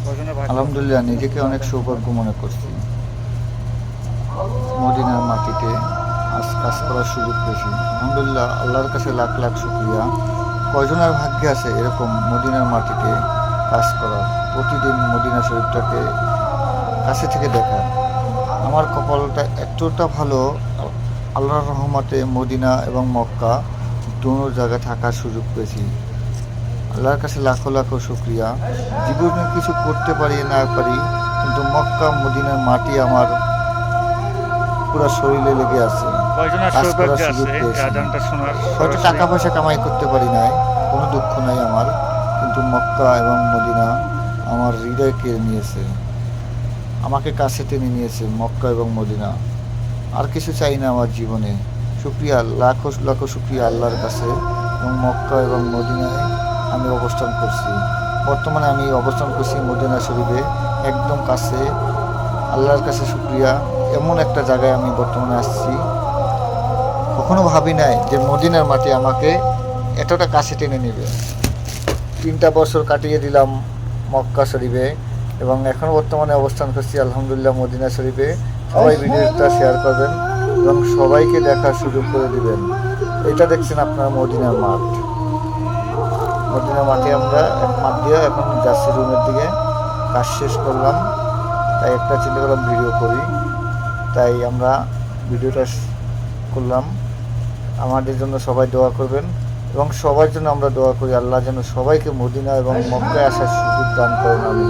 আলহামদুলিল্লাহ, নিজেকে অনেক সৌভাগ্য মনে করছি। মদিনার মাটিতে আজ কাজ করার সুযোগ পেয়েছি। আলহামদুলিল্লাহ, আল্লাহর কাছে লাখ লাখ শুকরিয়া। কয়জনের ভাগ্যে আছে এরকম মদিনার মাটিতে কাজ করার, প্রতিদিন মদিনা শরীফটাকে কাছে থেকে দেখা। আমার কপালটা এতটা ভালো, আল্লাহর রহমতে মদিনা এবং মক্কা দোনো জায়গায় থাকার সুযোগ পেয়েছি। আল্লাহর কাছে লাখো লাখো শুকরিয়া। জীবনে কিছু করতে পারি না পারি, কিন্তু মক্কা মদিনার মাটি আমার পুরো শরীরে লেগে আছে। কাজ করার সুযোগ পেয়েছি। হয়তো টাকা পয়সা কামাই করতে পারি নাই, কোনো দুঃখ নাই আমার, কিন্তু মক্কা এবং মদিনা আমার হৃদয় কেড়ে নিয়েছে, আমাকে কাছে টেনে নিয়েছে মক্কা এবং মদিনা। আর কিছু চাই না আমার জীবনে। শুকরিয়া, লাখো লাখো শুকরিয়া আল্লাহর কাছে। এবং মক্কা এবং মদিনায় আমি অবস্থান করছি। বর্তমানে আমি অবস্থান করছি মদিনা শরীফে, একদম কাছে। আল্লাহর কাছে শুকরিয়া, এমন একটা জায়গায় আমি বর্তমানে আসছি। কখনো ভাবি নাই যে মদিনার মাটি আমাকে এতটা কাছে টেনে নেবে। 3টা বছর কাটিয়ে দিলাম মক্কা শরীফে এবং এখন বর্তমানে অবস্থান করছি আলহামদুলিল্লাহ মদিনা শরীফে। সবাই ভিডিওটা শেয়ার করবেন এবং সবাইকে দেখার সুযোগ করে দিবেন। এটা দেখছেন আপনার মদিনার মাঠ। মদিনার মাঠে আমরা এক মাঠ দিয়ে এখন যাচ্ছি রুমের দিকে। কাজ শেষ করলাম, তাই একটা চিন্তা করলাম ভিডিও করি, তাই আমরা ভিডিওটা করলাম। আমাদের জন্য সবাই দোয়া করবেন এবং সবার জন্য আমরা দোয়া করি, আল্লাহ যেন সবাইকে মদিনা এবং মক্কায় আসার সুযোগ দান করেন। আমি